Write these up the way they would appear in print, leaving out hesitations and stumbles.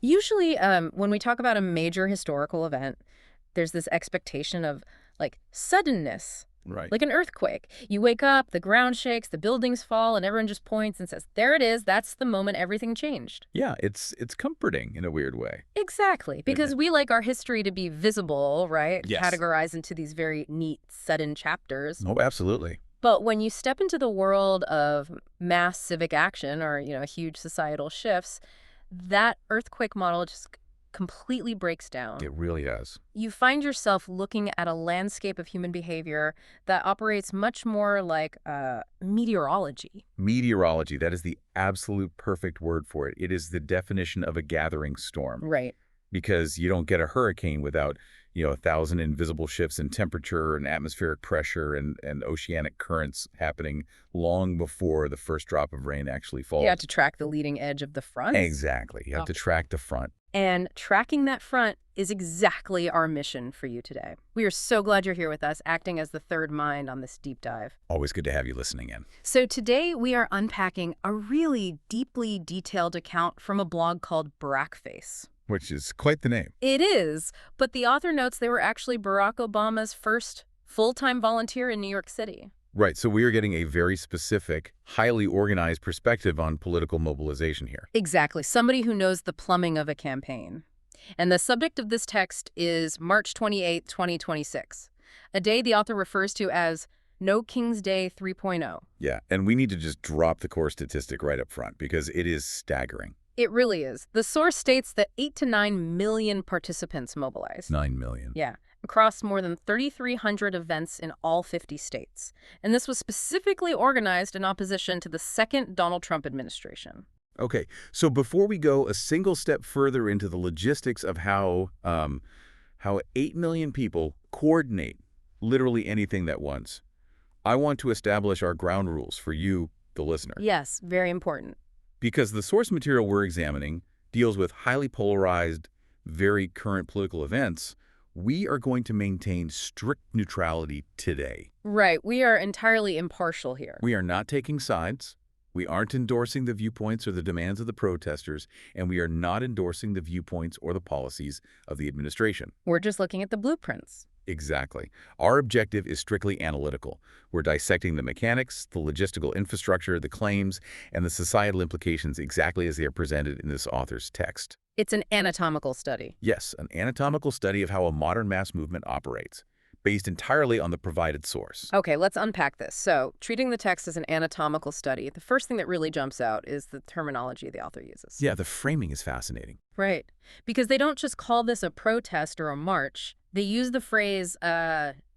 Usually, when we talk about a major historical event, there's this expectation of, like, suddenness, Right. like an earthquake. You wake up, the ground shakes, the buildings fall, and everyone just points and says, there it is, that's the moment everything changed. Yeah, it's comforting in a weird way. Exactly, because we like our history to be visible, right? Yes. Categorized into these very neat, sudden chapters. Oh, absolutely. But when you step into the world of mass civic action or, huge societal shifts, that earthquake model just completely breaks down. It really does. You find yourself looking at a landscape of human behavior that operates much more like meteorology. Meteorology, that is the absolute perfect word for it. It is the definition of a gathering storm. Right. Because you don't get a hurricane without, 1,000 invisible shifts in temperature and atmospheric pressure and oceanic currents happening long before the first drop of rain actually falls. You have to track the leading edge of the fronts. Exactly. You have to track the front. And tracking that front is exactly our mission for you today. We are so glad you're here with us, acting as the third mind on this deep dive. Always good to have you listening in. So today we are unpacking a really deeply detailed account from a blog called Brackface. Which is quite the name. It is, but the author notes they were actually Barack Obama's first full-time volunteer in New York City. Right, so we are getting a very specific, highly organized perspective on political mobilization here. Exactly, somebody who knows the plumbing of a campaign. And the subject of this text is March 28, 2026, a day the author refers to as No King's Day 3.0. Yeah, and we need to just drop the core statistic right up front because it is staggering. It really is. The source states that 8 to 9 million participants mobilized. 9 million. Yeah, across more than 3,300 events in all 50 states. And this was specifically organized in opposition to the second Donald Trump administration. Okay, so before we go a single step further into the logistics of how 8 million people coordinate literally anything at once, I want to establish our ground rules for you, the listener. Yes, very important. Because the source material we're examining deals with highly polarized, very current political events, we are going to maintain strict neutrality today. Right, we are entirely impartial here. We are not taking sides. We aren't endorsing the viewpoints or the demands of the protesters, and we are not endorsing the viewpoints or the policies of the administration. We're just looking at the blueprints. Exactly. Our objective is strictly analytical. We're dissecting the mechanics, the logistical infrastructure, the claims, and the societal implications exactly as they are presented in this author's text. It's an anatomical study. Yes, an anatomical study of how a modern mass movement operates, based entirely on the provided source. Okay, let's unpack this. So, treating the text as an anatomical study, the first thing that really jumps out is the terminology the author uses. Yeah, the framing is fascinating. Right. Because they don't just call this a protest or a march. They use the phrase,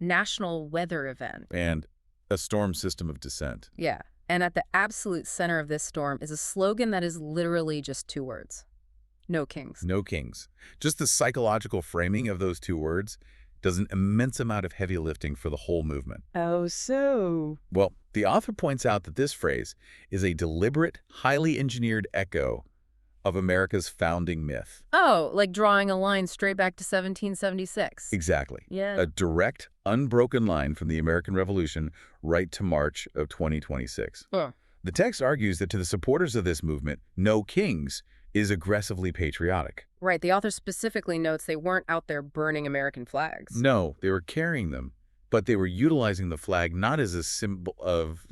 national weather event. And a storm system of dissent. Yeah. And at the absolute center of this storm is a slogan that is literally just 2 words. No kings. No kings. Just the psychological framing of those 2 words does an immense amount of heavy lifting for the whole movement. Oh, so? Well, the author points out that this phrase is a deliberate, highly engineered echo of America's founding myth. Oh, like drawing a line straight back to 1776. Exactly. Yeah. A direct, unbroken line from the American Revolution right to March of 2026. Oh. The text argues that to the supporters of this movement, no kings is aggressively patriotic. Right. The author specifically notes they weren't out there burning American flags. No, they were carrying them, but they were utilizing the flag not as a symbol of,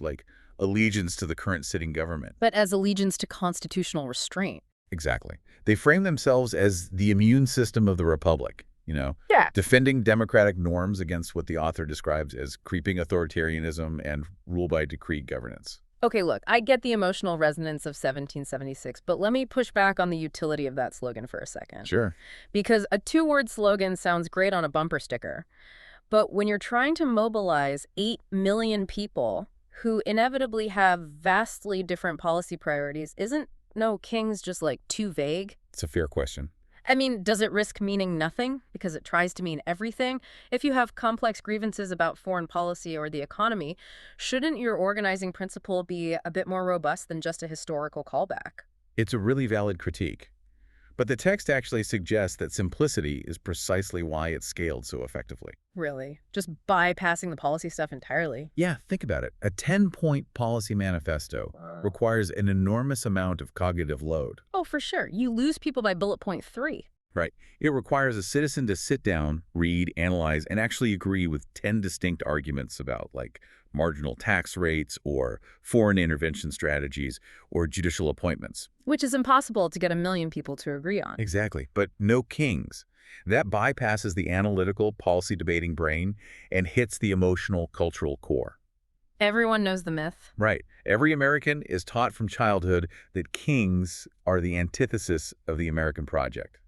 allegiance to the current sitting government. But as allegiance to constitutional restraint. Exactly. They frame themselves as the immune system of the republic, Yeah. defending democratic norms against what the author describes as creeping authoritarianism and rule-by-decree governance. Okay, look, I get the emotional resonance of 1776, but let me push back on the utility of that slogan for a second. Sure. Because a 2-word slogan sounds great on a bumper sticker. But when you're trying to mobilize 8 million people who inevitably have vastly different policy priorities, isn't no kings just too vague? It's a fair question. I mean, does it risk meaning nothing because it tries to mean everything? If you have complex grievances about foreign policy or the economy, shouldn't your organizing principle be a bit more robust than just a historical callback? It's a really valid critique. But the text actually suggests that simplicity is precisely why it scaled so effectively. Really? Just bypassing the policy stuff entirely? Yeah, think about it. A 10-point policy manifesto requires an enormous amount of cognitive load. Oh, for sure. You lose people by bullet point 3. Right. It requires a citizen to sit down, read, analyze, and actually agree with 10 distinct arguments about, like, marginal tax rates or foreign intervention strategies or judicial appointments. Which is impossible to get a million people to agree on. Exactly. But no kings. That bypasses the analytical, policy-debating brain and hits the emotional, cultural core. Everyone knows the myth. Right. Every American is taught from childhood that kings are the antithesis of the American project.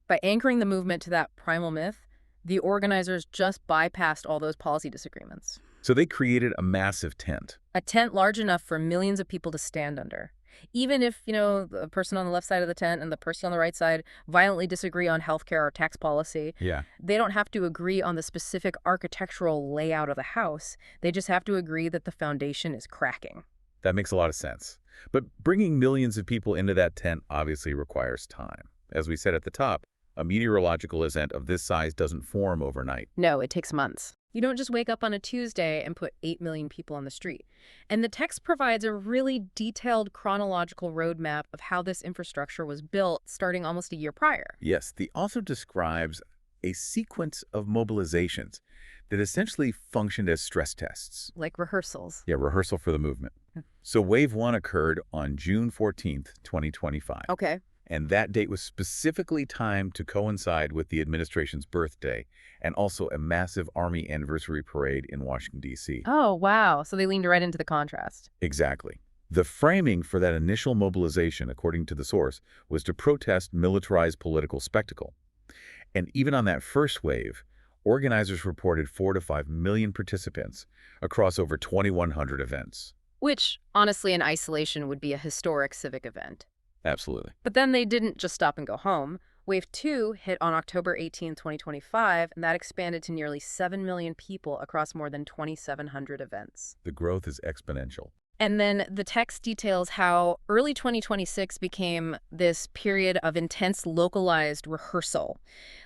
By anchoring the movement to that primal myth, the organizers just bypassed all those policy disagreements. So they created a massive tent. A tent large enough for millions of people to stand under. Even if, the person on the left side of the tent and the person on the right side violently disagree on healthcare or tax policy, Yeah. they don't have to agree on the specific architectural layout of the house. They just have to agree that the foundation is cracking. That makes a lot of sense. But bringing millions of people into that tent obviously requires time. As we said at the top, a meteorological event of this size doesn't form overnight. No, it takes months. You don't just wake up on a Tuesday and put 8 million people on the street. And the text provides a really detailed chronological roadmap of how this infrastructure was built starting almost a year prior. Yes, the author describes a sequence of mobilizations that essentially functioned as stress tests. Like rehearsals. Yeah, rehearsal for the movement. So Wave 1 occurred on June 14th, 2025. Okay. And that date was specifically timed to coincide with the administration's birthday and also a massive Army anniversary parade in Washington, D.C. Oh, wow. So they leaned right into the contrast. Exactly. The framing for that initial mobilization, according to the source, was to protest militarized political spectacle. And even on that first wave, organizers reported 4 to 5 million participants across over 2,100 events. Which, honestly, in isolation would be a historic civic event. Absolutely. But then they didn't just stop and go home. Wave 2 hit on October 18, 2025, and that expanded to nearly 7 million people across more than 2,700 events. The growth is exponential. And then the text details how early 2026 became this period of intense localized rehearsal.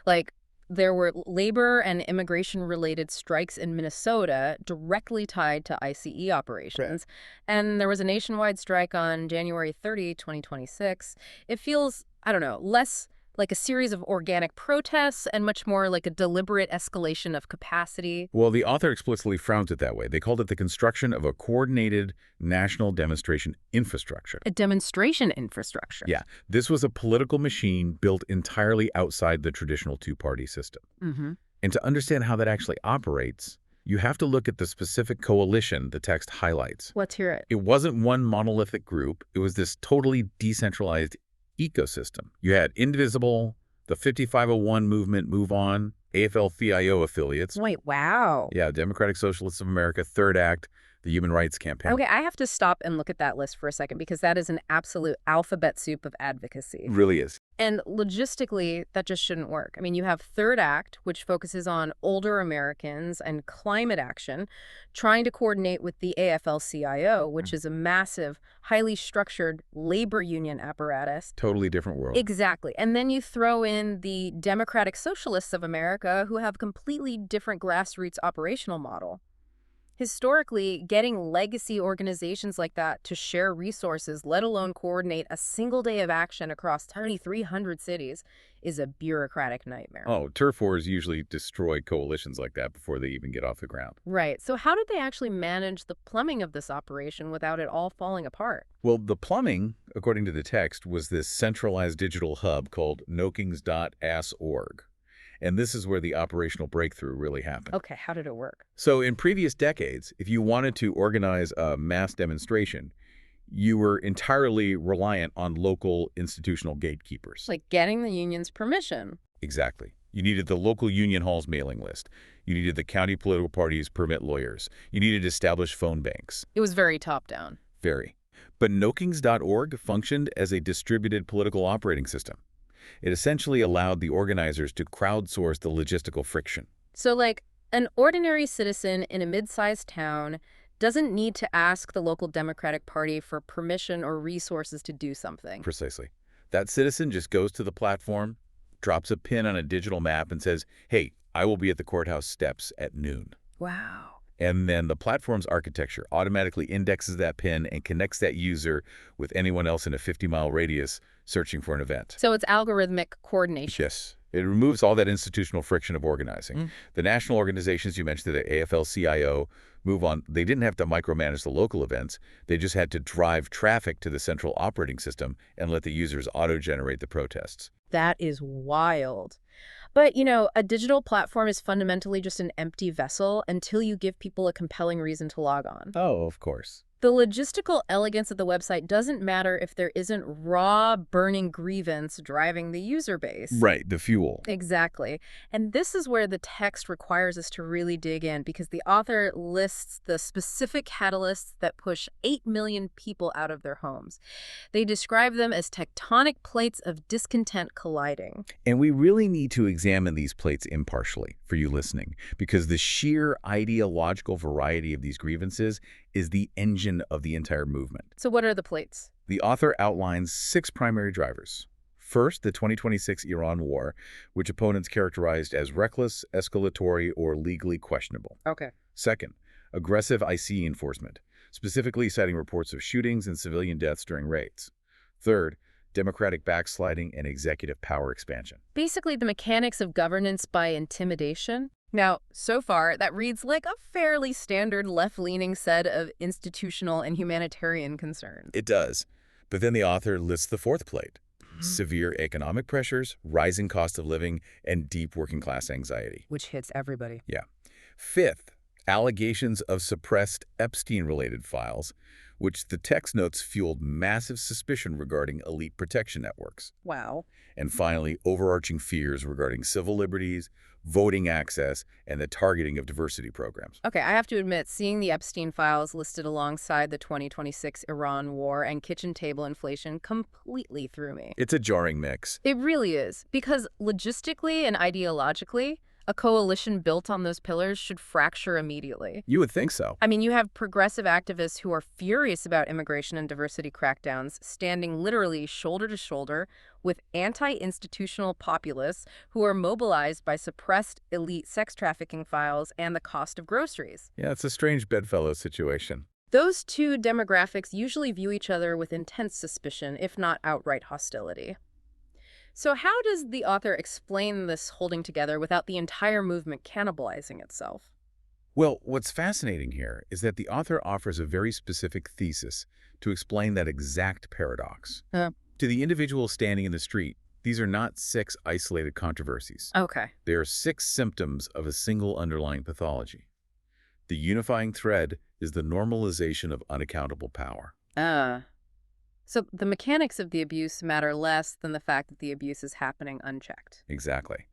Like, there were labor and immigration-related strikes in Minnesota directly tied to ICE operations. And there was a nationwide strike on January 30, 2026. It feels, less like a series of organic protests and much more like a deliberate escalation of capacity. Well, the author explicitly frowns it that way. They called it the construction of a coordinated national demonstration infrastructure. A demonstration infrastructure. Yeah, this was a political machine built entirely outside the traditional two-party system. Mm-hmm. And to understand how that actually operates, you have to look at the specific coalition the text highlights. Let's hear it. It wasn't one monolithic group. It was this totally decentralized ecosystem. You had Indivisible, the 5501 movement, Move On, AFL-CIO affiliates. Wait, wow. Yeah, Democratic Socialists of America, Third Act, the Human Rights Campaign. Okay, I have to stop and look at that list for a second because that is an absolute alphabet soup of advocacy. It really is. And logistically, that just shouldn't work. I mean, you have Third Act, which focuses on older Americans and climate action, trying to coordinate with the AFL-CIO, which is a massive, highly structured labor union apparatus. Totally different world. Exactly. And then you throw in the Democratic Socialists of America, who have a completely different grassroots operational model. Historically, getting legacy organizations like that to share resources, let alone coordinate a single day of action across 2,300 cities, is a bureaucratic nightmare. Oh, turf wars usually destroy coalitions like that before they even get off the ground. Right. So how did they actually manage the plumbing of this operation without it all falling apart? Well, the plumbing, according to the text, was this centralized digital hub called nokings.org. And this is where the operational breakthrough really happened. Okay, how did it work? So in previous decades, if you wanted to organize a mass demonstration, you were entirely reliant on local institutional gatekeepers. Like getting the union's permission. Exactly. You needed the local union hall's mailing list. You needed the county political parties' permit lawyers. You needed established phone banks. It was very top-down. Very. But nokings.org functioned as a distributed political operating system. It essentially allowed the organizers to crowdsource the logistical friction. So, like, an ordinary citizen in a mid-sized town doesn't need to ask the local Democratic Party for permission or resources to do something. Precisely. That citizen just goes to the platform, drops a pin on a digital map, and says, hey, I will be at the courthouse steps at noon. Wow. And then the platform's architecture automatically indexes that pin and connects that user with anyone else in a 50-mile radius searching for an event. So it's algorithmic coordination. Yes. It removes all that institutional friction of organizing. The national organizations you mentioned, the AFL-CIO, move on. They didn't have to micromanage the local events. They just had to drive traffic to the central operating system and let the users auto-generate the protests. That is wild. But, a digital platform is fundamentally just an empty vessel until you give people a compelling reason to log on. Oh, of course. The logistical elegance of the website doesn't matter if there isn't raw, burning grievance driving the user base. Right, the fuel. Exactly. And this is where the text requires us to really dig in, because the author lists the specific catalysts that push 8 million people out of their homes. They describe them as tectonic plates of discontent colliding. And we really need to examine these plates impartially for you listening, because the sheer ideological variety of these grievances is the engine of the entire movement. So what are the plates? The author outlines 6 primary drivers. First, the 2026 Iran war, which opponents characterized as reckless, escalatory, or legally questionable. Okay. Second, aggressive IC enforcement, specifically citing reports of shootings and civilian deaths during raids. Third, democratic backsliding and executive power expansion. Basically, the mechanics of governance by intimidation. Now, so far, that reads like a fairly standard left-leaning set of institutional and humanitarian concerns. It does. But then the author lists the fourth plate: severe economic pressures, rising cost of living, and deep working-class anxiety. Which hits everybody. Yeah. Fifth, allegations of suppressed Epstein-related files, which the text notes fueled massive suspicion regarding elite protection networks. Wow. And finally, overarching fears regarding civil liberties, voting access, and the targeting of diversity programs. Okay, I have to admit, seeing the Epstein files listed alongside the 2026 Iran war and kitchen table inflation completely threw me. It's a jarring mix. It really is, because logistically and ideologically, a coalition built on those pillars should fracture immediately. You would think so. I mean, you have progressive activists who are furious about immigration and diversity crackdowns standing literally shoulder to shoulder with anti-institutional populists who are mobilized by suppressed elite sex trafficking files and the cost of groceries. Yeah, it's a strange bedfellow situation. Those two demographics usually view each other with intense suspicion, if not outright hostility. So how does the author explain this holding together without the entire movement cannibalizing itself? Well, what's fascinating here is that the author offers a very specific thesis to explain that exact paradox. To the individual standing in the street, these are not 6 isolated controversies. Okay. They are 6 symptoms of a single underlying pathology. The unifying thread is the normalization of unaccountable power. So the mechanics of the abuse matter less than the fact that the abuse is happening unchecked. Exactly.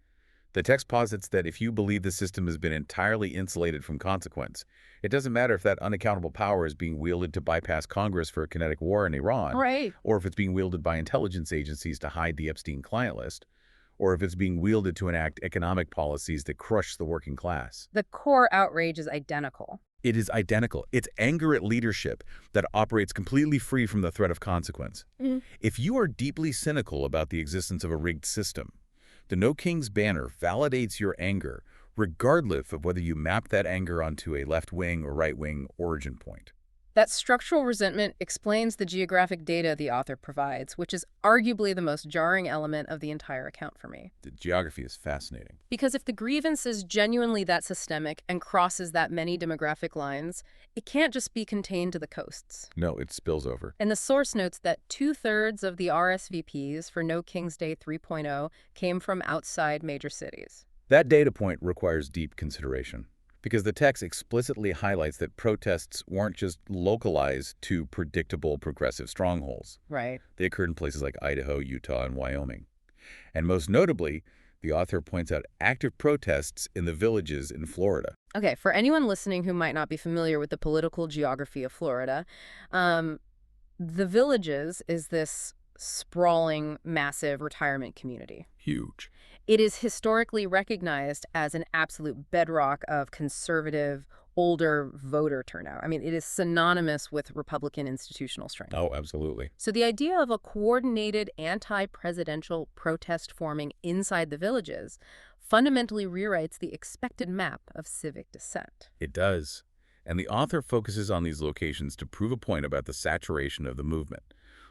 The text posits that if you believe the system has been entirely insulated from consequence, it doesn't matter if that unaccountable power is being wielded to bypass Congress for a kinetic war in Iran, Right. or if it's being wielded by intelligence agencies to hide the Epstein client list, or if it's being wielded to enact economic policies that crush the working class. The core outrage is identical. It is identical. It's anger at leadership that operates completely free from the threat of consequence. If you are deeply cynical about the existence of a rigged system, the No King's banner validates your anger, regardless of whether you map that anger onto a left-wing or right-wing origin point. That structural resentment explains the geographic data the author provides, which is arguably the most jarring element of the entire account for me. The geography is fascinating. Because if the grievance is genuinely that systemic and crosses that many demographic lines, it can't just be contained to the coasts. No, it spills over. And the source notes that 2/3 of the RSVPs for No King's Day 3.0 came from outside major cities. That data point requires deep consideration, because the text explicitly highlights that protests weren't just localized to predictable progressive strongholds. Right. They occurred in places like Idaho, Utah, and Wyoming. And most notably, the author points out active protests in the villages in Florida. Okay, for anyone listening who might not be familiar with the political geography of Florida, the Villages is this sprawling, massive retirement community. Huge. It is historically recognized as an absolute bedrock of conservative, older voter turnout. I mean, it is synonymous with Republican institutional strength. Oh, absolutely. So the idea of a coordinated anti-presidential protest forming inside the villages fundamentally rewrites the expected map of civic dissent. It does. And the author focuses on these locations to prove a point about the saturation of the movement.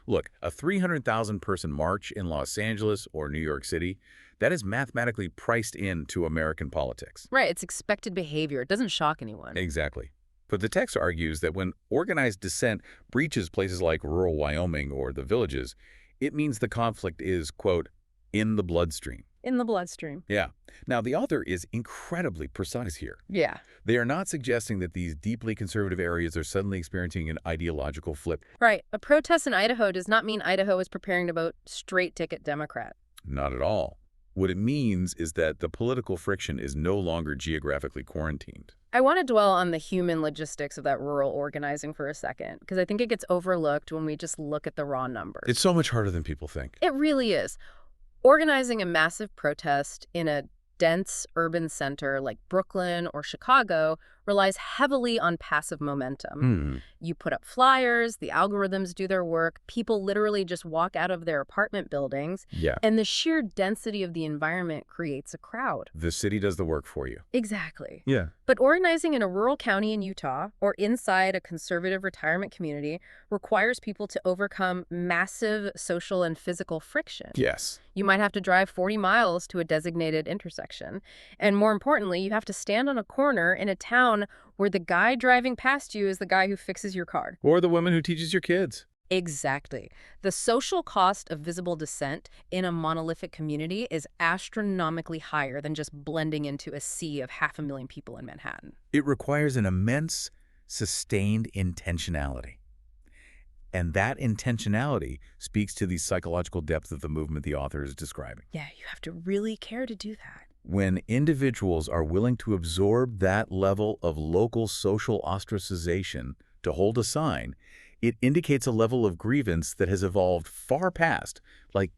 Look, a 300,000-person march in Los Angeles or New York City, that is mathematically priced into American politics. Right, it's expected behavior. It doesn't shock anyone. Exactly. But the text argues that when organized dissent breaches places like rural Wyoming or the villages, it means the conflict is, quote, in the bloodstream. In the bloodstream. Yeah. Now, the author is incredibly precise here. Yeah. They are not suggesting that these deeply conservative areas are suddenly experiencing an ideological flip. Right. A protest in Idaho does not mean Idaho is preparing to vote straight-ticket Democrat. Not at all. What it means is that the political friction is no longer geographically quarantined. I want to dwell on the human logistics of that rural organizing for a second, because I think it gets overlooked when we just look at the raw numbers. It's so much harder than people think. It really is. Organizing a massive protest in a dense urban center like Brooklyn or Chicago relies heavily on passive momentum. You put up flyers, the algorithms do their work, people literally just walk out of their apartment buildings, Yeah. and the sheer density of the environment creates a crowd. The city does the work for you. Exactly. Yeah. But organizing in a rural county in Utah or inside a conservative retirement community requires people to overcome massive social and physical friction. Yes. You might have to drive 40 miles to a designated intersection. And more importantly, you have to stand on a corner in a town where the guy driving past you is the guy who fixes your car. Or the woman who teaches your kids. Exactly. The social cost of visible dissent in a monolithic community is astronomically higher than just blending into a sea of 500,000 people in Manhattan. It requires an immense, sustained intentionality. And that intentionality speaks to the psychological depth of the movement the author is describing. Yeah, you have to really care to do that. When individuals are willing to absorb that level of local social ostracization to hold a sign, it indicates a level of grievance that has evolved far past, like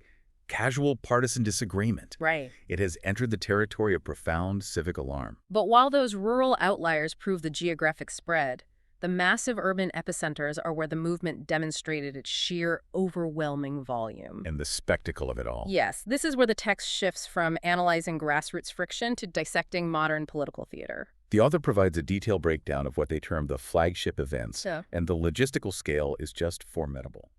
casual partisan disagreement. Right. It has entered the territory of profound civic alarm. But while those rural outliers prove the geographic spread, the massive urban epicenters are where the movement demonstrated its sheer, overwhelming volume. And the spectacle of it all. Yes, this is where the text shifts from analyzing grassroots friction to dissecting modern political theater. The author provides a detailed breakdown of what they term the flagship events, Yeah. and the logistical scale is just formidable.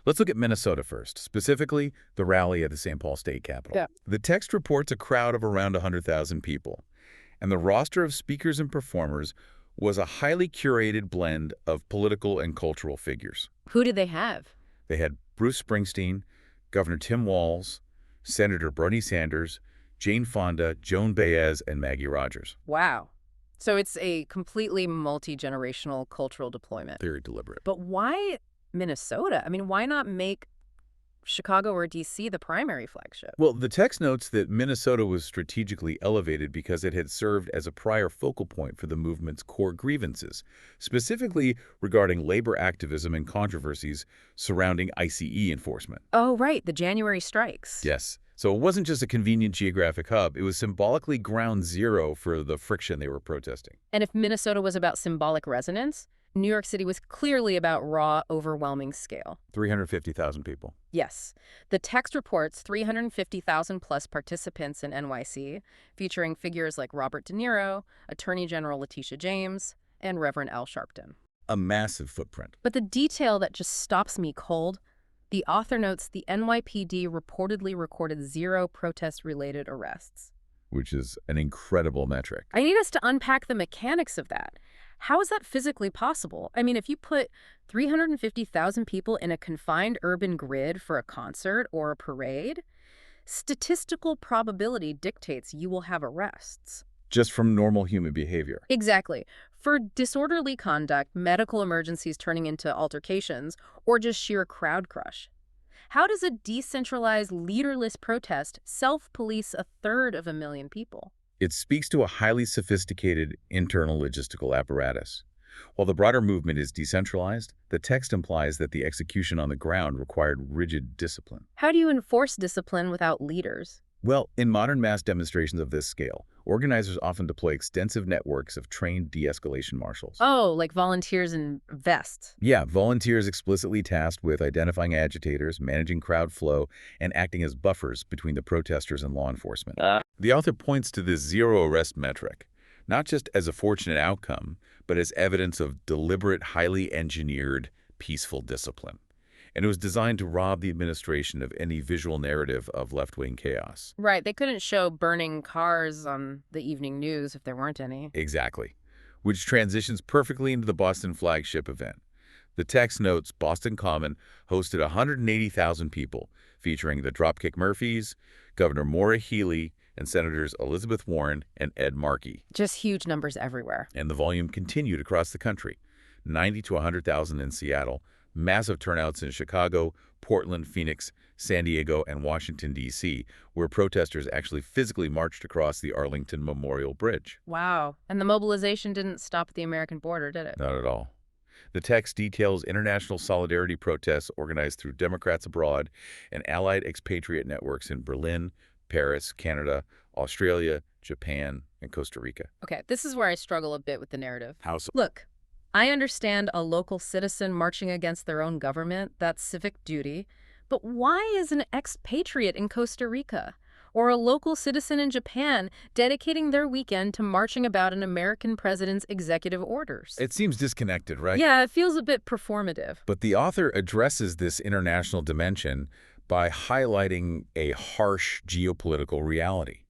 Let's look at Minnesota first, specifically the rally at the St. Paul State Capitol. Yeah. The text reports a crowd of around 100,000 people, and the roster of speakers and performers was a highly curated blend of political and cultural figures. Who did they have? They had Bruce Springsteen, Governor Tim Walz, Senator Bernie Sanders, Jane Fonda, Joan Baez, and Maggie Rogers. Wow. So it's a completely multi-generational cultural deployment. Very deliberate. But why Minnesota? I mean, why not make Chicago or D.C. the primary flagship? Well, the text notes that Minnesota was strategically elevated because it had served as a prior focal point for the movement's core grievances, specifically regarding labor activism and controversies surrounding ICE enforcement. Oh, right, the January strikes. Yes. So it wasn't just a convenient geographic hub. It was symbolically ground zero for the friction they were protesting. And if Minnesota was about symbolic resonance, New York City was clearly about raw, overwhelming scale. 350,000 people. Yes. The text reports 350,000 plus participants in NYC, featuring figures like Robert De Niro, Attorney General Letitia James, and Reverend Al Sharpton. A massive footprint. But the detail that just stops me cold, the author notes the NYPD reportedly recorded 0 protest-related arrests. Which is an incredible metric. I need us to unpack the mechanics of that. How is that physically possible? I mean, if you put 350,000 people in a confined urban grid for a concert or a parade, statistical probability dictates you will have arrests. Just from normal human behavior. Exactly. For disorderly conduct, medical emergencies turning into altercations, or just sheer crowd crush. How does a decentralized, leaderless protest self-police 1/3 of a million people? It speaks to a highly sophisticated internal logistical apparatus. While the broader movement is decentralized, the text implies that the execution on the ground required rigid discipline. How do you enforce discipline without leaders? Well, in modern mass demonstrations of this scale, Organizers often deploy extensive networks of trained de-escalation marshals. Oh, like volunteers in vests. Yeah, volunteers explicitly tasked with identifying agitators, managing crowd flow, and acting as buffers between the protesters and law enforcement. The author points to this zero-arrest metric, not just as a fortunate outcome, but as evidence of deliberate, highly engineered, peaceful discipline. And it was designed to rob the administration of any visual narrative of left-wing chaos. Right, they couldn't show burning cars on the evening news if there weren't any. Exactly. Which transitions perfectly into the Boston flagship event. The text notes Boston Common hosted 180,000 people, featuring the Dropkick Murphys, Governor Maura Healey, and Senators Elizabeth Warren and Ed Markey. Just huge numbers everywhere. And the volume continued across the country. 90 to 100,000 in Seattle, massive turnouts in Chicago, Portland, Phoenix, San Diego, and Washington, D.C., where protesters actually physically marched across the Arlington Memorial Bridge. Wow. And the mobilization didn't stop at the American border, did it? Not at all. The text details international solidarity protests organized through Democrats abroad and allied expatriate networks in Berlin, Paris, Canada, Australia, Japan, and Costa Rica. Okay, this is where I struggle a bit with the narrative. How so? Look, I understand a local citizen marching against their own government, that's civic duty, but why is an expatriate in Costa Rica or a local citizen in Japan dedicating their weekend to marching about an American president's executive orders? It seems disconnected, right? Yeah, it feels a bit performative. But the author addresses this international dimension by highlighting a harsh geopolitical reality.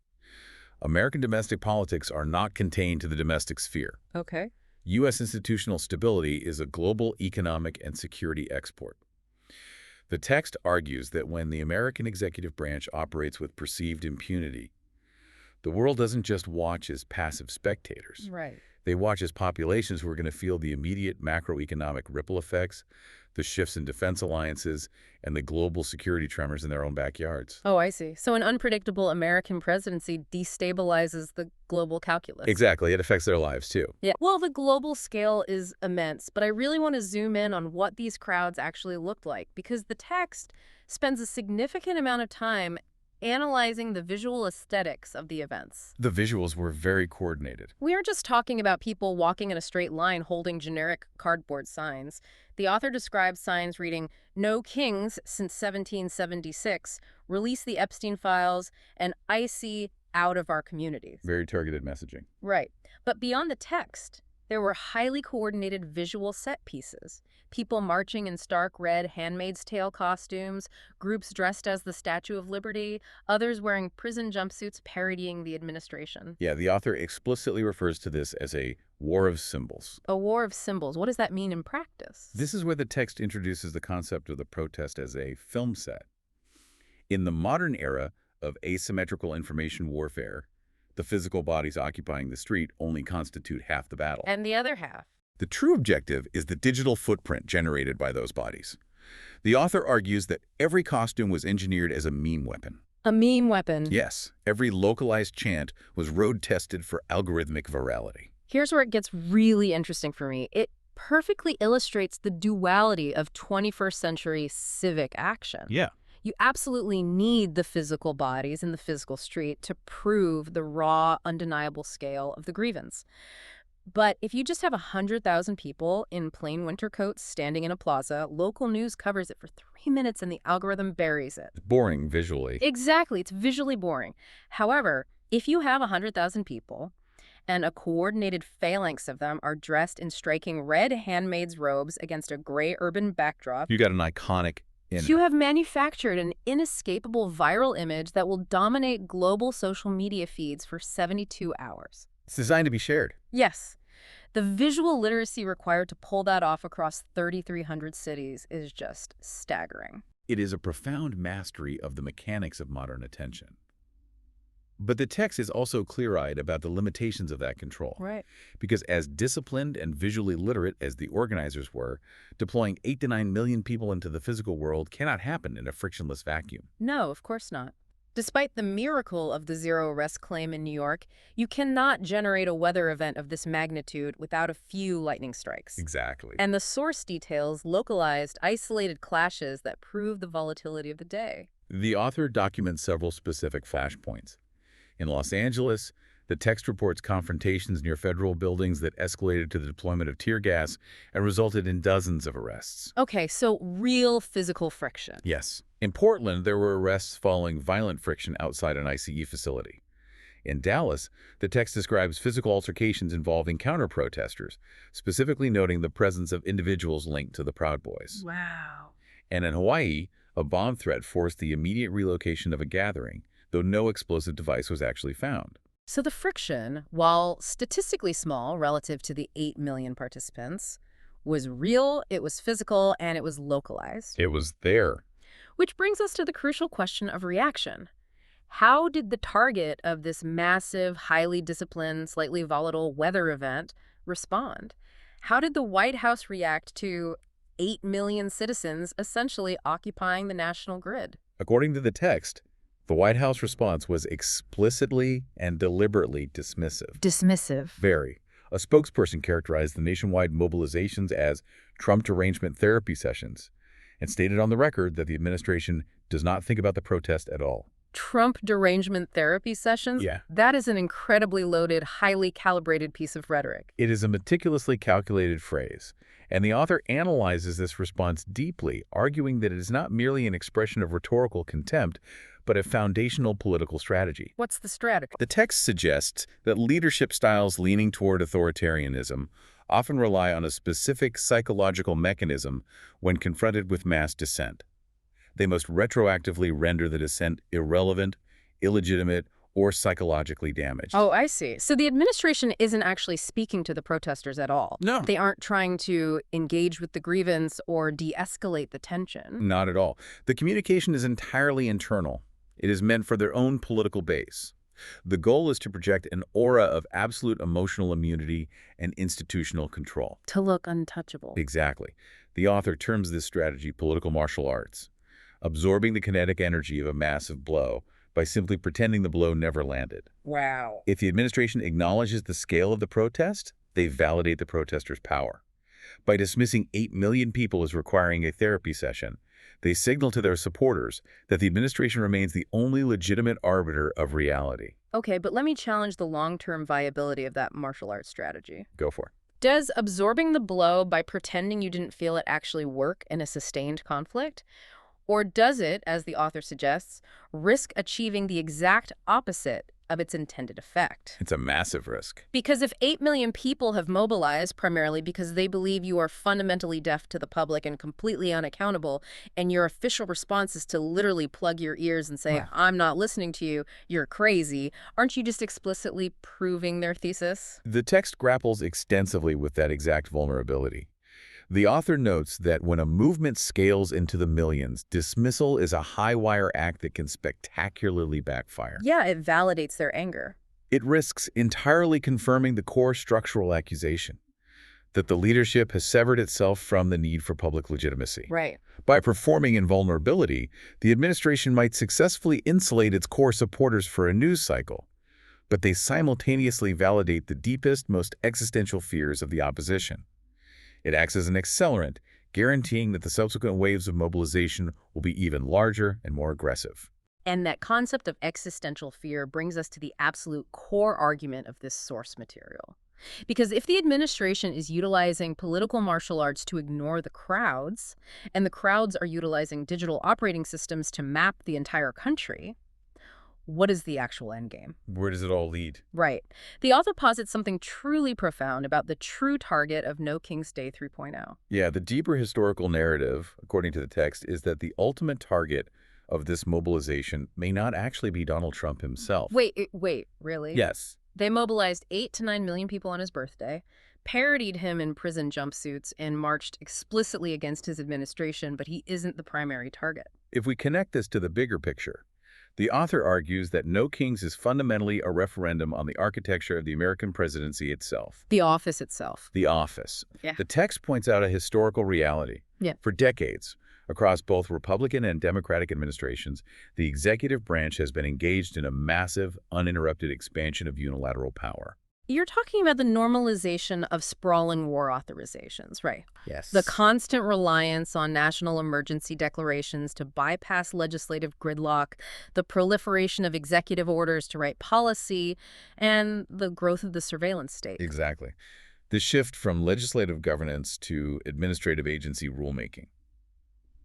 American domestic politics are not contained to the domestic sphere. Okay. U.S. institutional stability is a global economic and security export. The text argues that when the American executive branch operates with perceived impunity, the world doesn't just watch as passive spectators. Right. They watch as populations who are going to feel the immediate macroeconomic ripple effects, the shifts in defense alliances, and the global security tremors in their own backyards. Oh, I see. So an unpredictable American presidency destabilizes the global calculus. Exactly. It affects their lives, too. Yeah. Well, the global scale is immense, but I really want to zoom in on what these crowds actually looked like, because the text spends a significant amount of time analyzing the visual aesthetics of the events. The visuals were very coordinated. We aren't just talking about people walking in a straight line holding generic cardboard signs. The author describes signs reading, "No Kings since 1776, release the Epstein files, and IC out of our communities." Very targeted messaging. Right. But beyond the text, there were highly coordinated visual set pieces. People marching in stark red Handmaid's Tale costumes, groups dressed as the Statue of Liberty, others wearing prison jumpsuits parodying the administration. Yeah, the author explicitly refers to this as a war of symbols. A war of symbols. What does that mean in practice? This is where the text introduces the concept of the protest as a film set. In the modern era of asymmetrical information warfare, the physical bodies occupying the street only constitute half the battle. And the other half. The true objective is the digital footprint generated by those bodies. The author argues that every costume was engineered as a meme weapon. A meme weapon. Yes, every localized chant was road-tested for algorithmic virality. Here's where it gets really interesting for me. It perfectly illustrates the duality of 21st century civic action. Yeah. You absolutely need the physical bodies in the physical street to prove the raw, undeniable scale of the grievance. But if you just have 100,000 people in plain winter coats standing in a plaza, local news covers it for 3 minutes and the algorithm buries it. Boring visually. Exactly. It's visually boring. However, if you have 100,000 people and a coordinated phalanx of them are dressed in striking red handmaids' robes against a gray urban backdrop, You got an iconic you have manufactured an inescapable viral image that will dominate global social media feeds for 72 hours. It's designed to be shared. Yes. The visual literacy required to pull that off across 3,300 cities is just staggering. It is a profound mastery of the mechanics of modern attention. But the text is also clear-eyed about the limitations of that control. Right. Because as disciplined and visually literate as the organizers were, deploying 8 to 9 million people into the physical world cannot happen in a frictionless vacuum. No, of course not. Despite the miracle of the zero arrest claim in New York, you cannot generate a weather event of this magnitude without a few lightning strikes. Exactly. And the source details localized, isolated clashes that prove the volatility of the day. The author documents several specific flashpoints. In Los Angeles, The text reports confrontations near federal buildings that escalated to the deployment of tear gas and resulted in dozens of arrests. Okay, so real physical friction. Yes. In Portland, there were arrests following violent friction outside an ICE facility. In Dallas, the text describes physical altercations involving counter-protesters, specifically noting the presence of individuals linked to the Proud Boys. Wow. And in Hawaii, a bomb threat forced the immediate relocation of a gathering, though no explosive device was actually found. So the friction, while statistically small relative to the 8 million participants, was real, it was physical, and it was localized. It was there. Which brings us to the crucial question of reaction. How did the target of this massive, highly disciplined, slightly volatile weather event respond? How did the White House react to 8 million citizens essentially occupying the national grid? According to the text, the White House response was explicitly and deliberately dismissive. Dismissive. Very. A spokesperson characterized the nationwide mobilizations as Trump derangement therapy sessions and stated on the record that the administration does not think about the protest at all. Trump derangement therapy sessions? Yeah. That is an incredibly loaded, highly calibrated piece of rhetoric. It is a meticulously calculated phrase, and the author analyzes this response deeply, arguing that it is not merely an expression of rhetorical contempt, but a foundational political strategy. What's the strategy? The text suggests that leadership styles leaning toward authoritarianism often rely on a specific psychological mechanism when confronted with mass dissent. They must retroactively render the dissent irrelevant, illegitimate, or psychologically damaged. Oh, I see. So the administration isn't actually speaking to the protesters at all. No. They aren't trying to engage with the grievance or de-escalate the tension. Not at all. The communication is entirely internal. It is meant for their own political base. The goal is to project an aura of absolute emotional immunity and institutional control. To look untouchable. Exactly. The author terms this strategy political martial arts, absorbing the kinetic energy of a massive blow by simply pretending the blow never landed. Wow. If the administration acknowledges the scale of the protest, they validate the protesters' power. By dismissing 8 million people as requiring a therapy session, they signal to their supporters that the administration remains the only legitimate arbiter of reality. Okay, but let me challenge the long-term viability of that martial arts strategy. Go for it. Does absorbing the blow by pretending you didn't feel it actually work in a sustained conflict? Or does it, as the author suggests, risk achieving the exact opposite of its intended effect? It's a massive risk. Because if 8 million people have mobilized primarily because they believe you are fundamentally deaf to the public and completely unaccountable, and your official response is to literally plug your ears and say, I'm not listening to you, you're crazy, aren't you just explicitly proving their thesis? The text grapples extensively with that exact vulnerability. The author notes that when a movement scales into the millions, dismissal is a high-wire act that can spectacularly backfire. Yeah, it validates their anger. It risks entirely confirming the core structural accusation, that the leadership has severed itself from the need for public legitimacy. Right. By performing invulnerability, the administration might successfully insulate its core supporters for a news cycle, but they simultaneously validate the deepest, most existential fears of the opposition. It acts as an accelerant, guaranteeing that the subsequent waves of mobilization will be even larger and more aggressive. And that concept of existential fear brings us to the absolute core argument of this source material. Because if the administration is utilizing political martial arts to ignore the crowds, and the crowds are utilizing digital operating systems to map the entire country, what is the actual endgame? Where does it all lead? Right. The author posits something truly profound about the true target of No King's Day 3.0. Yeah, the deeper historical narrative, according to the text, is that the ultimate target of this mobilization may not actually be Donald Trump himself. Wait, really? Yes. They mobilized 8 to 9 million people on his birthday, parodied him in prison jumpsuits, and marched explicitly against his administration, but he isn't the primary target. If we connect this to the bigger picture, the author argues that No Kings is fundamentally a referendum on the architecture of the American presidency itself. The office itself. The office. Yeah. The text points out a historical reality. Yeah. For decades, across both Republican and Democratic administrations, the executive branch has been engaged in a massive, uninterrupted expansion of unilateral power. You're talking about the normalization of sprawling war authorizations, right? The Yes. constant reliance on national emergency declarations to bypass legislative gridlock, the proliferation of executive orders to write policy, and the growth of the surveillance state. Exactly. The shift from legislative governance to administrative agency rulemaking.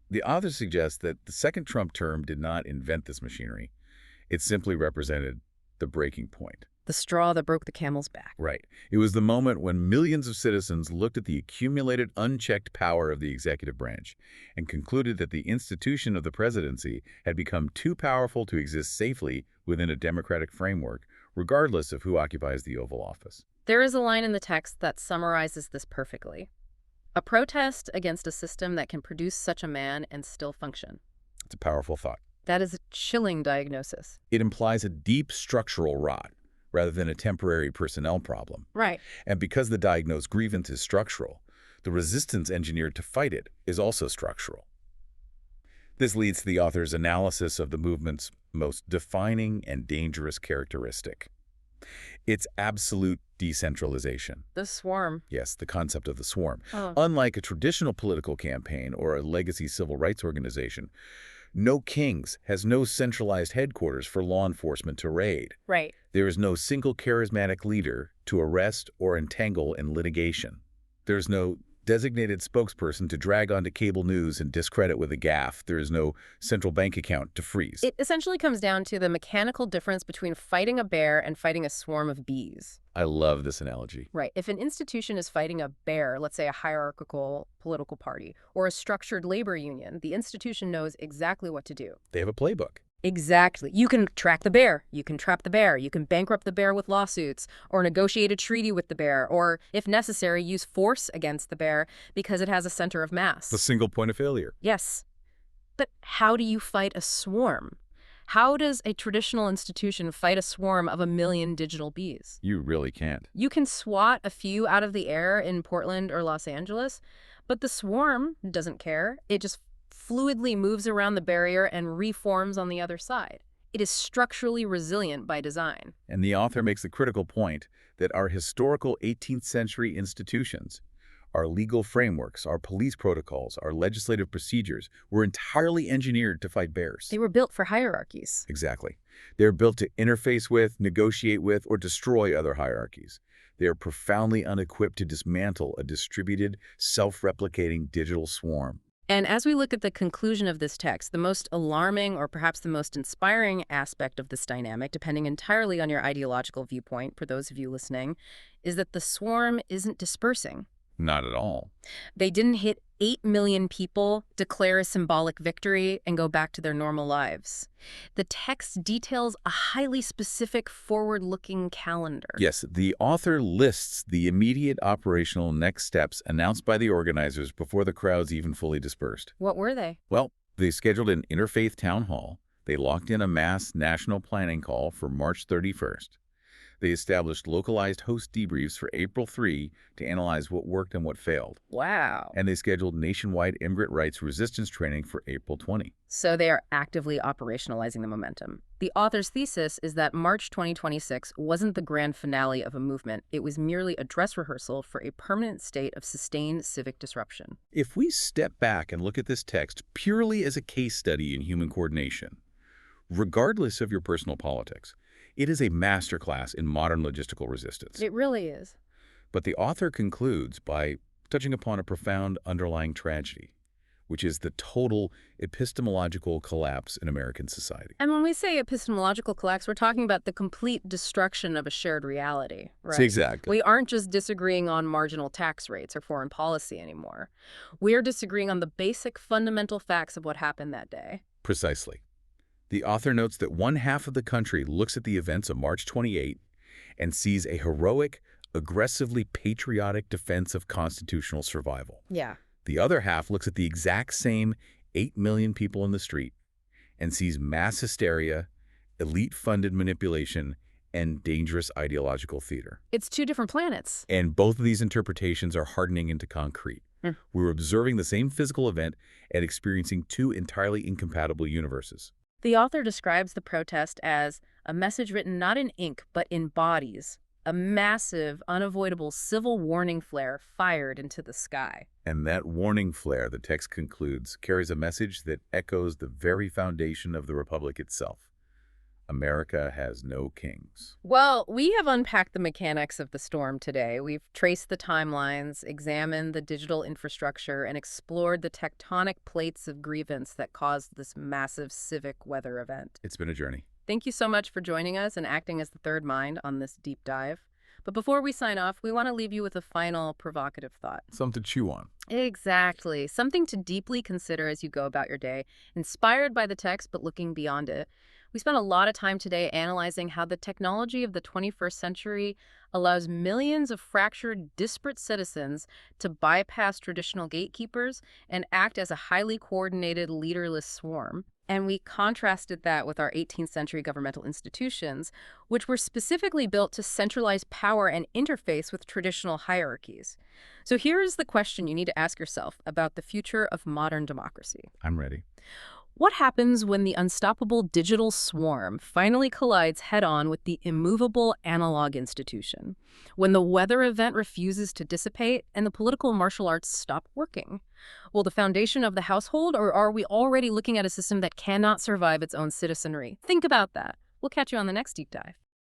The author suggests that the second Trump term did not invent this machinery. It simply represented the breaking point. The straw that broke the camel's back. Right. It was the moment when millions of citizens looked at the accumulated, unchecked power of the executive branch and concluded that the institution of the presidency had become too powerful to exist safely within a democratic framework, regardless of who occupies the Oval Office. There is a line in the text that summarizes this perfectly. A protest against a system that can produce such a man and still function. It's a powerful thought. That is a chilling diagnosis. It implies a deep structural rot rather than a temporary personnel problem. Right. And because the diagnosed grievance is structural, the resistance engineered to fight it is also structural. This leads to the author's analysis of the movement's most defining and dangerous characteristic. It's absolute decentralization. The swarm. Yes, the concept of the swarm. Oh. Unlike a traditional political campaign or a legacy civil rights organization, No Kings has no centralized headquarters for law enforcement to raid. Right. There is no single charismatic leader to arrest or entangle in litigation. There's no designated spokesperson to drag onto cable news and discredit with a gaffe. There is no central bank account to freeze. It essentially comes down to the mechanical difference between fighting a bear and fighting a swarm of bees. I love this analogy. Right. If an institution is fighting a bear, let's say a hierarchical political party, or a structured labor union, the institution knows exactly what to do. They have a playbook. Exactly. You can track the bear, you can trap the bear, you can bankrupt the bear with lawsuits, or negotiate a treaty with the bear, or, if necessary, use force against the bear because it has a center of mass. The single point of failure. Yes. But how do you fight a swarm? How does a traditional institution fight a swarm of 1 million digital bees? You really can't. You can swat a few out of the air in Portland or Los Angeles, but the swarm doesn't care. It just fluidly moves around the barrier and reforms on the other side. It is structurally resilient by design. And the author makes the critical point that our historical 18th century institutions, our legal frameworks, our police protocols, our legislative procedures were entirely engineered to fight bears. They were built for hierarchies. Exactly. They're built to interface with, negotiate with, or destroy other hierarchies. They are profoundly unequipped to dismantle a distributed, self-replicating digital swarm. And as we look at the conclusion of this text, the most alarming or perhaps the most inspiring aspect of this dynamic, depending entirely on your ideological viewpoint for those of you listening, is that the swarm isn't dispersing. Not at all. They didn't hit 8 million people, declare a symbolic victory, and go back to their normal lives. The text details a highly specific forward-looking calendar. Yes, the author lists the immediate operational next steps announced by the organizers before the crowds even fully dispersed. What were they? Well, they scheduled an interfaith town hall. They locked in a mass national planning call for March 31st. They established localized host debriefs for April 3 to analyze what worked and what failed. Wow. And they scheduled nationwide immigrant rights resistance training for April 20. So they are actively operationalizing the momentum. The author's thesis is that March 2026 wasn't the grand finale of a movement. It was merely a dress rehearsal for a permanent state of sustained civic disruption. If we step back and look at this text purely as a case study in human coordination, regardless of your personal politics, it is a masterclass in modern logistical resistance. It really is. But the author concludes by touching upon a profound underlying tragedy, which is the total epistemological collapse in American society. And when we say epistemological collapse, we're talking about the complete destruction of a shared reality, right? Exactly. We aren't just disagreeing on marginal tax rates or foreign policy anymore. We're disagreeing on the basic fundamental facts of what happened that day. Precisely. The author notes that one half of the country looks at the events of March 28 and sees a heroic, aggressively patriotic defense of constitutional survival. Yeah. The other half looks at the exact same 8 million people in the street and sees mass hysteria, elite-funded manipulation, and dangerous ideological theater. It's two different planets. And both of these interpretations are hardening into concrete. We're observing the same physical event and experiencing two entirely incompatible universes. The author describes the protest as a message written not in ink, but in bodies, a massive, unavoidable civil warning flare fired into the sky. And that warning flare, the text concludes, carries a message that echoes the very foundation of the Republic itself. America has no kings. Well, we have unpacked the mechanics of the storm today. We've traced the timelines, examined the digital infrastructure, and explored the tectonic plates of grievance that caused this massive civic weather event. It's been a journey. Thank you so much for joining us and acting as the third mind on this deep dive. But before we sign off, we want to leave you with a final provocative thought. Something to chew on. Exactly. Something to deeply consider as you go about your day, inspired by the text but looking beyond it. We spent a lot of time today analyzing how the technology of the 21st century allows millions of fractured, disparate citizens to bypass traditional gatekeepers and act as a highly coordinated, leaderless swarm. And we contrasted that with our 18th century governmental institutions, which were specifically built to centralize power and interface with traditional hierarchies. So here's the question you need to ask yourself about the future of modern democracy. I'm ready. What happens when the unstoppable digital swarm finally collides head-on with the immovable analog institution? When the weather event refuses to dissipate and the political martial arts stop working? Will the foundation of the household, or are we already looking at a system that cannot survive its own citizenry? Think about that. We'll catch you on the next deep dive.